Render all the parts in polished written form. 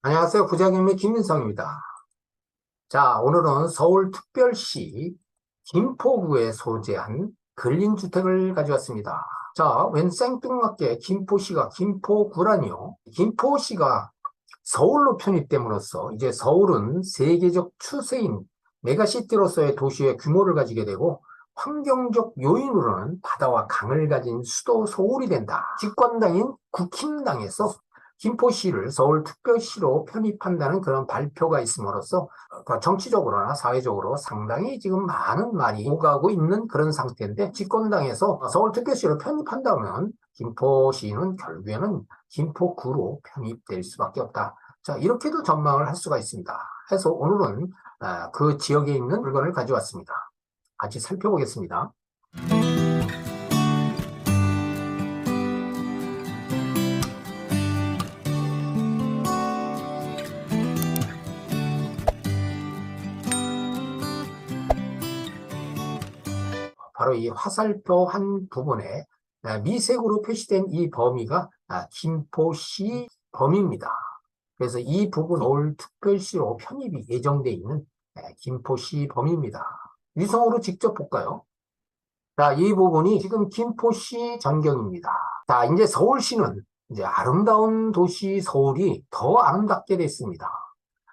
안녕하세요. 부장님의 김민성입니다. 자, 오늘은 서울특별시 김포구에 소재한 근린주택을 가져왔습니다. 자, 웬 생뚱맞게 김포시가 김포구라니요. 김포시가 서울로 편입됨으로써 이제 서울은 세계적 추세인 메가시티로서의 도시의 규모를 가지게 되고 환경적 요인으로는 바다와 강을 가진 수도 서울이 된다. 집권당인 국힘당에서 김포시를 서울특별시로 편입한다는 그런 발표가 있음으로써 정치적으로나 사회적으로 상당히 지금 많은 말이 오가고 있는 그런 상태인데, 집권당에서 서울특별시로 편입한다면 김포시는 결국에는 김포구로 편입될 수밖에 없다. 자, 이렇게도 전망을 할 수가 있습니다. 해서 오늘은 그 지역에 있는 물건을 가져왔습니다. 같이 살펴보겠습니다. 바로 이 화살표 한 부분에 미색으로 표시된 이 범위가 김포시 범위입니다. 그래서 이 부분 서울특별시로 편입이 예정되어 있는 김포시 범위입니다. 위성으로 직접 볼까요? 자, 이 부분이 지금 김포시 전경입니다. 자, 이제 서울시는 이제 아름다운 도시 서울이 더 아름답게 됐습니다.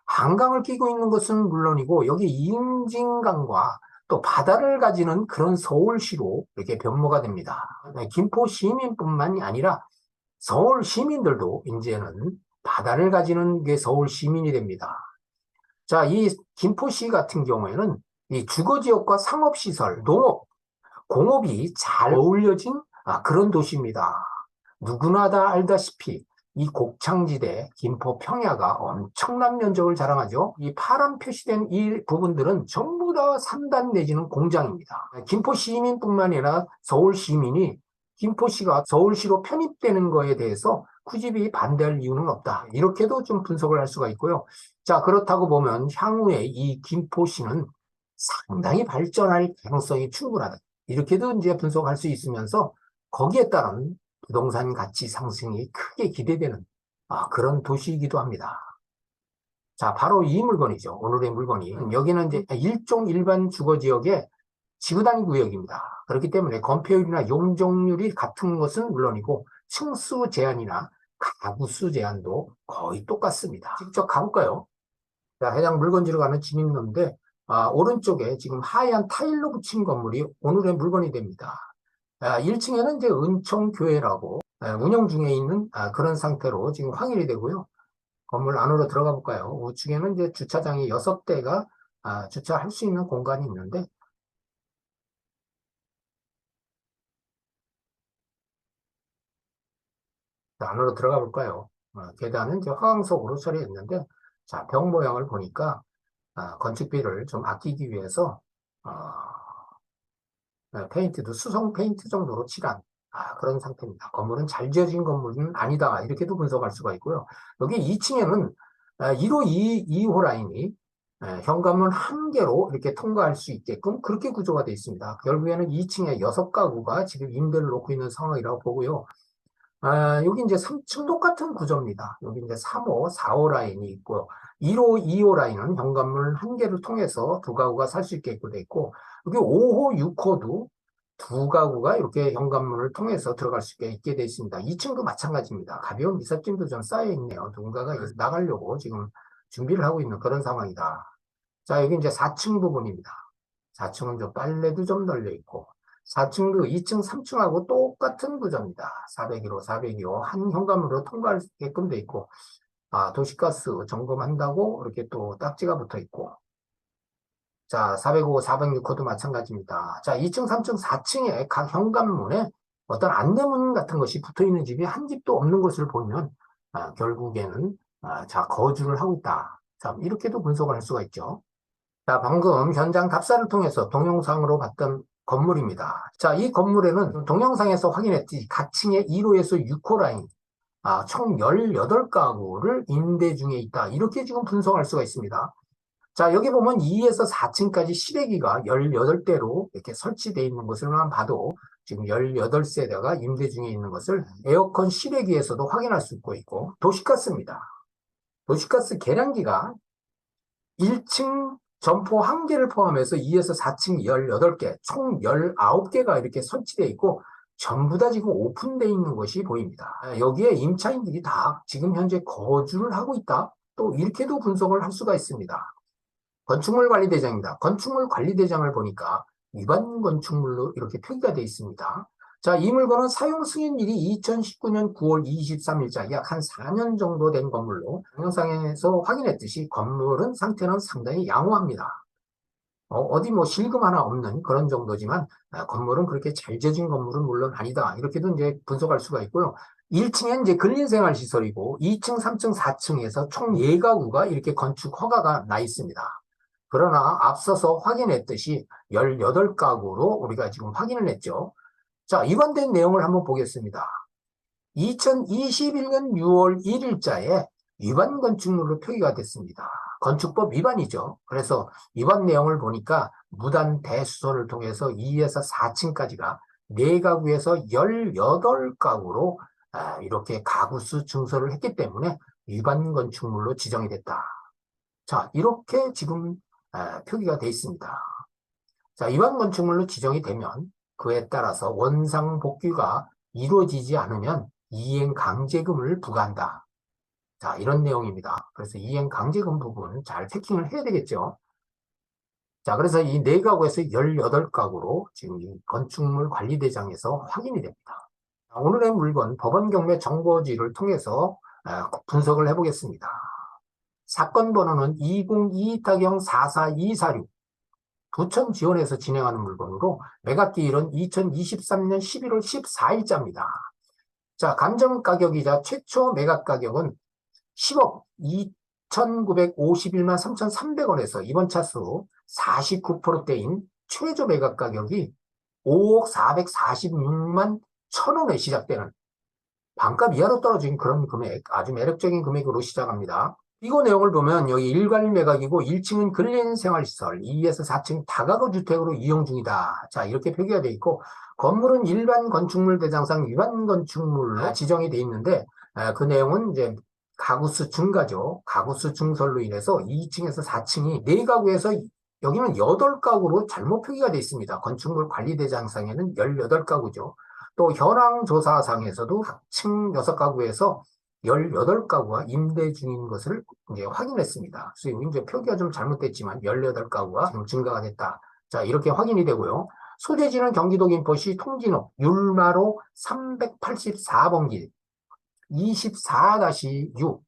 한강을 끼고 있는 것은 물론이고 여기 임진강과 또 바다를 가지는 그런 서울시로 이렇게 변모가 됩니다. 김포 시민뿐만이 아니라 서울 시민들도 이제는 바다를 가지는 게 서울 시민이 됩니다. 자, 이 김포시 같은 경우에는 이 주거지역과 상업시설, 농업, 공업이 잘 어울려진 그런 도시입니다. 누구나 다 알다시피 이 곡창지대 김포 평야가 엄청난 면적을 자랑하죠. 이 파란 표시된 이 부분들은 전부 다 산단 내지는 공장입니다. 김포 시민뿐만 아니라 서울 시민이 김포시가 서울시로 편입되는 거에 대해서 굳이 반대할 이유는 없다. 이렇게도 좀 분석을 할 수가 있고요. 자, 그렇다고 보면 향후에 이 김포시는 상당히 발전할 가능성이 충분하다. 이렇게도 이제 분석할 수 있으면서 거기에 따른 부동산 가치 상승이 크게 기대되는 그런 도시이기도 합니다. 자, 바로 이 물건이죠. 오늘의 물건이. 여기는 이제 일종 일반 주거지역의 지구단위 구역입니다. 그렇기 때문에 건폐율이나 용적률이 같은 것은 물론이고 층수 제한이나 가구수 제한도 거의 똑같습니다. 직접 가볼까요? 자, 해당 물건지로 가는 진입로인데 오른쪽에 지금 하얀 타일로 붙인 건물이 오늘의 물건이 됩니다. 1층에는 이제 은총교회라고 운영 중에 있는 그런 상태로 지금 확인이 되고요. 건물 안으로 들어가 볼까요? 우측에는 이제 주차장이 6대가 주차할 수 있는 공간이 있는데, 안으로 들어가 볼까요? 계단은 이제 화강석으로 처리했는데, 자, 벽 모양을 보니까 건축비를 좀 아끼기 위해서 페인트도 수성 페인트 정도로 칠한 그런 상태입니다. 건물은 잘 지어진 건물은 아니다. 이렇게도 분석할 수가 있고요. 여기 2층에는 1호 2호 라인이 현관문 한 개로 이렇게 통과할 수 있게끔 그렇게 구조가 되어 있습니다. 결국에는 2층에 6가구가 지금 임대를 놓고 있는 상황이라고 보고요. 여기 이제 3층 똑같은 구조입니다. 여기 이제 3호, 4호 라인이 있고, 1호, 2호 라인은 현관문 한 개를 통해서 두 가구가 살 수 있게 돼 있고, 여기 5호, 6호도 두 가구가 이렇게 현관문을 통해서 들어갈 수 있게 돼 있습니다. 2층도 마찬가지입니다. 가벼운 미닫짐도 좀 쌓여 있네요. 누군가가 나가려고 지금 준비를 하고 있는 그런 상황이다. 자, 여기 이제 4층 부분입니다. 4층은 좀 빨래도 좀 널려 있고, 4층도 2층, 3층하고 똑같은 구조입니다. 401호, 402호 한 현관으로 통과할 수 있게끔 돼 있고, 도시가스 점검한다고 이렇게 또 딱지가 붙어 있고, 자, 405, 406호도 마찬가지입니다. 자, 2층, 3층, 4층에 각 현관문에 어떤 안내문 같은 것이 붙어 있는 집이 한 집도 없는 것을 보면, 결국에는, 자, 거주를 하고 있다. 자, 이렇게도 분석을 할 수가 있죠. 자, 방금 현장 답사를 통해서 동영상으로 봤던 건물입니다. 자, 이 건물에는 동영상에서 확인했듯이 가층의 1호에서 6호 라인, 총 18가구를 임대 중에 있다. 이렇게 지금 분석할 수가 있습니다. 자, 여기 보면 2에서 4층까지 실외기가 18대로 이렇게 설치되어 있는 것을만 봐도 지금 18세대가 임대 중에 있는 것을 에어컨 실외기에서도 확인할 수 있고, 도시가스입니다. 도시가스 계량기가 1층 점포 1개를 포함해서 2에서 4층 18개, 총 19개가 이렇게 설치되어 있고 전부 다 지금 오픈되어 있는 것이 보입니다. 여기에 임차인들이 다 지금 현재 거주를 하고 있다. 또 이렇게도 분석을 할 수가 있습니다. 건축물관리대장입니다. 건축물관리대장을 보니까 위반 건축물로 이렇게 표기가 되어 있습니다. 자, 이 물건은 사용 승인일이 2019년 9월 23일자 약 한 4년 정도 된 건물로 동영상에서 확인했듯이 건물은 상태는 상당히 양호합니다. 어디 뭐 실금 하나 없는 그런 정도지만 건물은 그렇게 잘 지어진 건물은 물론 아니다. 이렇게도 이제 분석할 수가 있고요. 1층엔 이제 근린생활시설이고 2층, 3층, 4층에서 총 4가구가 이렇게 건축 허가가 나 있습니다. 그러나 앞서서 확인했듯이 18가구로 우리가 지금 확인을 했죠. 자, 위반된 내용을 한번 보겠습니다. 2021년 6월 1일자에 위반 건축물로 표기가 됐습니다. 건축법 위반이죠. 그래서 위반 내용을 보니까 무단 대수선을 통해서 2에서 4층까지가 4가구에서 18가구로 이렇게 가구수 증설을 했기 때문에 위반 건축물로 지정이 됐다. 자, 이렇게 지금 표기가 되어 있습니다. 자, 위반 건축물로 지정이 되면 그에 따라서 원상복귀가 이루어지지 않으면 이행강제금을 부과한다. 자, 이런 내용입니다. 그래서 이행강제금 부분 잘 체킹을 해야 되겠죠. 자, 그래서 이 4가구에서 18가구로 지금 이 건축물관리대장에서 확인이 됩니다. 자, 오늘의 물건 법원 경매 정보지를 통해서 분석을 해보겠습니다. 사건 번호는 2022-44246 부천 지원에서 진행하는 물건으로 매각기일은 2023년 11월 14일자입니다. 자, 감정가격이자 최초 매각가격은 10억 2,951만 3,300원에서 이번 차수 49%대인 최저 매각가격이 5억 446만 1,000원에 시작되는 반값 이하로 떨어진 그런 금액, 아주 매력적인 금액으로 시작합니다. 이거 내용을 보면 여기 일괄 매각이고 1층은 근린생활시설, 2에서 4층 다가구 주택으로 이용 중이다. 자, 이렇게 표기가 되어 있고 건물은 일반 건축물 대장상 위반 건축물로 지정이 되어 있는데 그 내용은 이제 가구수 증가죠. 가구수 증설로 인해서 2층에서 4층이 4가구에서 여기는 8가구로 잘못 표기가 되어 있습니다. 건축물 관리대장상에는 18가구죠. 또 현황조사상에서도 각층 6가구에서 18가구가 임대 중인 것을 이제 확인했습니다. 그래서 이제 표기가 좀 잘못됐지만 18가구가 지금 증가가 됐다. 자, 이렇게 확인이 되고요. 소재지는 경기도 김포시 통진호 율마로 384번길 24-6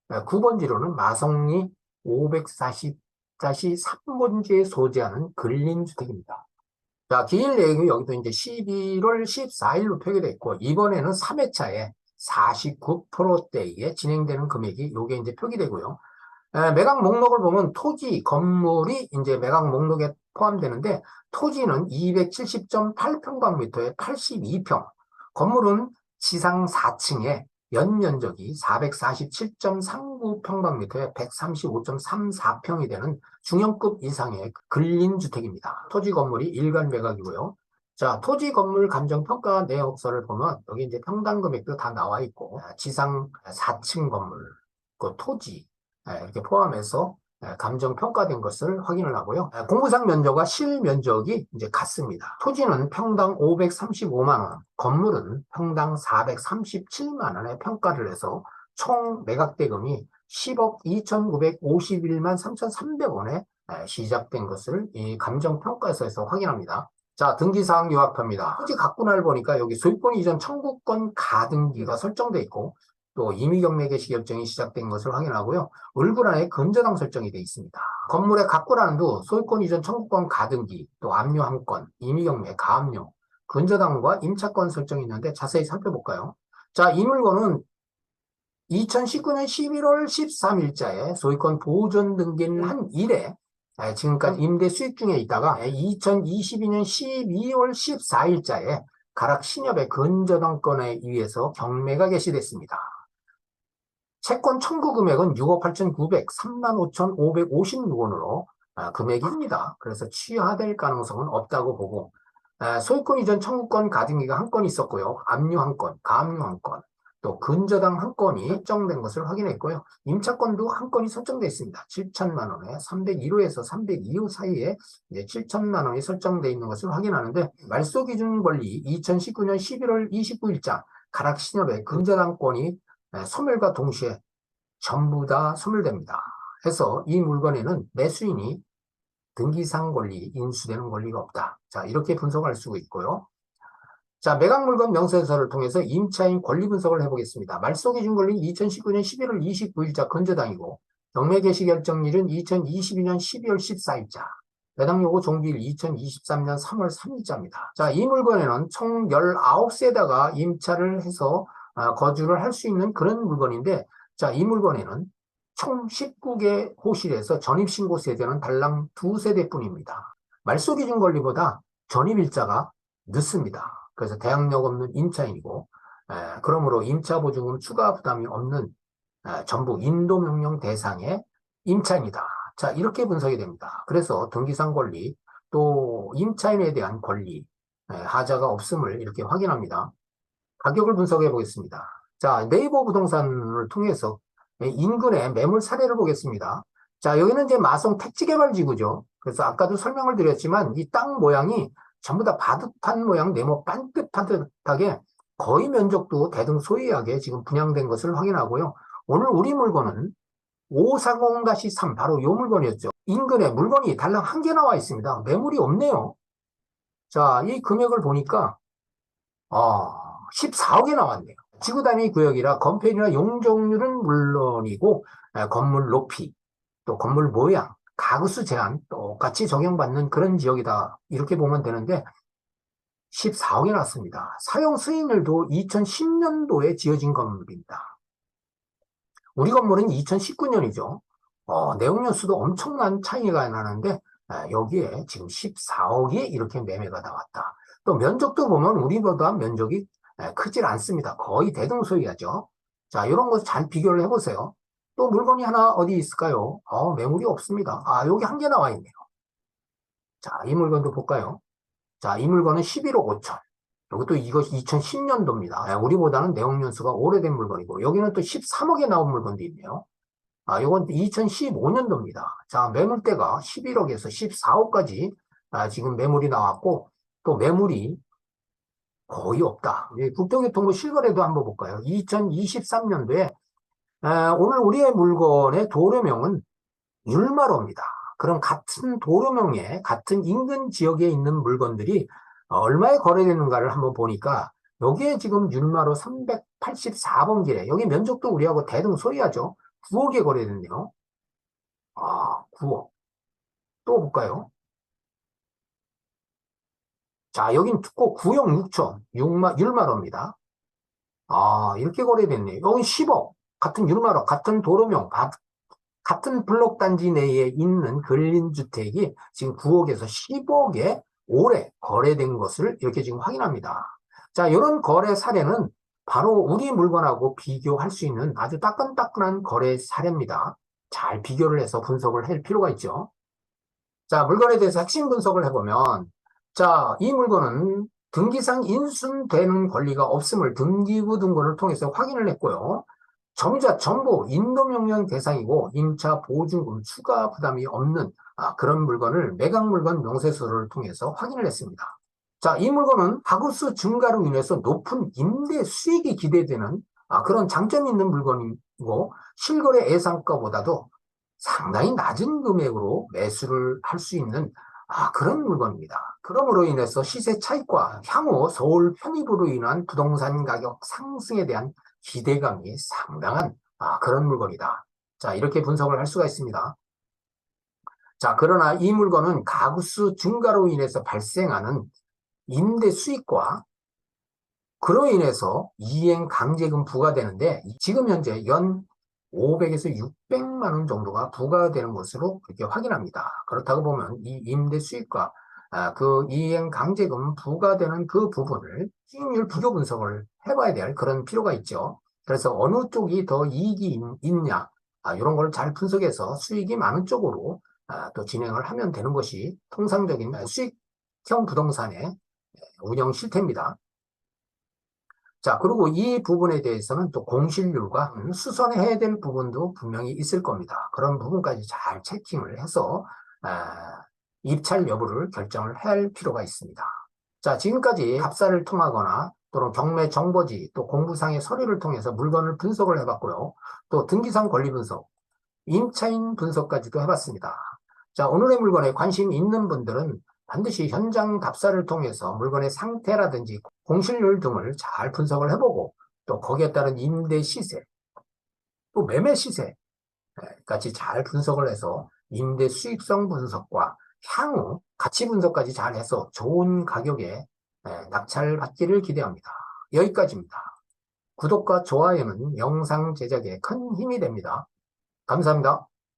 9번지로는 마성리 540-3번지에 소재하는 근린주택입니다. 자, 기일 내역이 여기도 이제 11월 14일로 표기되어 있고, 이번에는 3회차에 49%대에 진행되는 금액이 요게 이제 표기되고요. 매각 목록을 보면 토지, 건물이 이제 매각 목록에 포함되는데, 토지는 270.8평방미터에 82평, 건물은 지상 4층에 연면적이 447.39평방미터에 135.34평이 되는 중형급 이상의 근린주택입니다. 토지 건물이 일괄 매각이고요. 자, 토지 건물 감정평가 내역서를 보면 여기 이제 평당 금액도 다 나와 있고, 지상 4층 건물, 그 토지, 이렇게 포함해서 감정평가된 것을 확인을 하고요. 공부상 면적과 실면적이 이제 같습니다. 토지는 평당 535만원, 건물은 평당 437만원에 평가를 해서 총 매각대금이 10억 2,951만 3,300원에 시작된 것을 이 감정평가서에서 확인합니다. 자, 등기사항 요약표입니다. 토지 갖고날 보니까 여기 소유권 이전 청구권 가등기가 설정되어 있고 또 임의경매 개시 결정이 시작된 것을 확인하고요. 을구란에 근저당 설정이 되어 있습니다. 건물의 각구란도 소유권 이전 청구권 가등기, 또 압류 한 건, 임의경매, 가압류, 근저당과 임차권 설정이 있는데 자세히 살펴볼까요? 자, 이 물건은 2019년 11월 13일자에 소유권 보존 등기를 한 이래 지금까지 임대 수익 중에 있다가 2022년 12월 14일자에 가락 신협의 근저당권에 의해서 경매가 개시됐습니다. 채권 청구 금액은 6억 8,900, 35,556원으로 금액이 큽니다. 그래서 취하될 가능성은 없다고 보고 소유권 이전 청구권 가등기가 한 건 있었고요. 압류 한 건, 가압류 한 건, 또 근저당 한 건이 설정된 것을 확인했고요. 임차권도 한 건이 설정되어 있습니다. 7천만 원에 301호에서 302호 사이에 이제 7천만 원이 설정되어 있는 것을 확인하는데, 말소 기준 권리 2019년 11월 29일자 가락 신협의 근저당권이 소멸과 동시에 전부 다 소멸됩니다. 해서 이 물건에는 매수인이 등기상 권리, 인수되는 권리가 없다. 자, 이렇게 분석할 수 있고요. 자, 매각물건 명세서를 통해서 임차인 권리 분석을 해보겠습니다. 말소 기준 권리는 2019년 11월 29일자 건저당이고, 경매 개시 결정일은 2022년 12월 14일자, 배당 요구 종기일 2023년 3월 3일자입니다. 자, 이 물건에는 총 19세대가 임차를 해서 거주를 할 수 있는 그런 물건인데, 자, 이 물건에는 총 19개 호실에서 전입신고 세대는 달랑 2세대뿐입니다. 말소 기준 권리보다 전입일자가 늦습니다. 그래서 대항력 없는 임차인이고, 그러므로 임차보증금 추가 부담이 없는 전부 인도명령 대상의 임차인이다. 자, 이렇게 분석이 됩니다. 그래서 등기상 권리, 또 임차인에 대한 권리, 하자가 없음을 이렇게 확인합니다. 가격을 분석해 보겠습니다. 자, 네이버 부동산을 통해서 인근의 매물 사례를 보겠습니다. 자, 여기는 이제 마성 택지개발지구죠. 그래서 아까도 설명을 드렸지만 이 땅 모양이 전부 다 바둑판 모양, 네모 반듯반듯하게 거의 면적도 대등소이하게 지금 분양된 것을 확인하고요. 오늘 우리 물건은 540-3, 바로 이 물건이었죠. 인근에 물건이 달랑 한 개 나와 있습니다. 매물이 없네요. 자, 이 금액을 보니까 14억이 나왔네요. 지구 단위 구역이라 건폐율이나 용적률은 물론이고 건물 높이, 또 건물 모양, 가구수 제한 똑같이 적용받는 그런 지역이다. 이렇게 보면 되는데 14억이 났습니다. 사용 수익률도 2010년도에 지어진 건물입니다. 우리 건물은 2019년이죠. 내용연수도 엄청난 차이가 나는데 여기에 지금 14억이 이렇게 매매가 나왔다. 또 면적도 보면 우리보다 면적이 크질 않습니다. 거의 대등소이하죠. 자, 이런 거 잘 비교를 해보세요. 또 물건이 하나 어디 있을까요? 매물이 없습니다. 여기 한 개 나와 있네요. 자, 이 물건도 볼까요? 자, 이 물건은 11억 5천. 이것도 이거 2010년도입니다. 우리보다는 내용연수가 오래된 물건이고, 여기는 또 13억에 나온 물건도 있네요. 이건 2015년도입니다. 자, 매물대가 11억에서 14억까지 지금 매물이 나왔고, 또 매물이 거의 없다. 국토교통부 실거래도 한번 볼까요? 2023년도에 오늘 우리의 물건의 도료명은 율마로입니다. 그럼 같은 도료명에 같은 인근 지역에 있는 물건들이 얼마에 거래되는가를 한번 보니까 여기에 지금 율마로 384번 길에 여기 면적도 우리하고 대등소이하죠. 9억에 거래됐네요. 9억. 또 볼까요? 자, 여긴 꼭 9억 6천, 율마로입니다. 이렇게 거래됐네요. 여긴 10억. 같은 율마로, 같은 도로명, 같은 블록 단지 내에 있는 근린주택이 지금 9억에서 10억에 올해 거래된 것을 이렇게 지금 확인합니다. 자, 이런 거래 사례는 바로 우리 물건하고 비교할 수 있는 아주 따끈따끈한 거래 사례입니다. 잘 비교를 해서 분석을 할 필요가 있죠. 자, 물건에 대해서 핵심 분석을 해보면, 자, 이 물건은 등기상 인순되는 권리가 없음을 등기부 등본을 통해서 확인을 했고요. 정자 전부 인도명령 대상이고 임차 보증금 추가 부담이 없는 그런 물건을 매각물건 명세서를 통해서 확인을 했습니다. 자, 이 물건은 가구수 증가로 인해서 높은 임대 수익이 기대되는 그런 장점이 있는 물건이고 실거래 예상가보다도 상당히 낮은 금액으로 매수를 할 수 있는 그런 물건입니다. 그러므로 인해서 시세 차익과 향후 서울 편입으로 인한 부동산 가격 상승에 대한 기대감이 상당한 그런 물건이다. 자, 이렇게 분석을 할 수가 있습니다. 자, 그러나 이 물건은 가구수 증가로 인해서 발생하는 임대 수익과 그로 인해서 이행 강제금 부과되는데 지금 현재 연 500에서 600만 원 정도가 부과되는 것으로 그렇게 확인합니다. 그렇다고 보면 이 임대 수익과 그 이행 강제금 부과되는 그 부분을 수익률 비교 분석을 해봐야 될 그런 필요가 있죠. 그래서 어느 쪽이 더 이익이 있냐 이런 걸 잘 분석해서 수익이 많은 쪽으로 또 진행을 하면 되는 것이 통상적인 수익형 부동산의 운영 실태입니다. 자, 그리고 이 부분에 대해서는 또 공실률과 수선해야 될 부분도 분명히 있을 겁니다. 그런 부분까지 잘 체킹을 해서 입찰 여부를 결정을 해야 할 필요가 있습니다. 자, 지금까지 답사를 통하거나 또는 경매 정보지 또 공부상의 서류를 통해서 물건을 분석을 해봤고요. 또 등기상 권리 분석, 임차인 분석까지도 해봤습니다. 자, 오늘의 물건에 관심 있는 분들은 반드시 현장 답사를 통해서 물건의 상태라든지 공실률 등을 잘 분석을 해보고 또 거기에 따른 임대 시세, 또 매매 시세까지 잘 분석을 해서 임대 수익성 분석과 향후 가치 분석까지 잘 해서 좋은 가격에 낙찰받기를 기대합니다. 여기까지입니다. 구독과 좋아요는 영상 제작에 큰 힘이 됩니다. 감사합니다.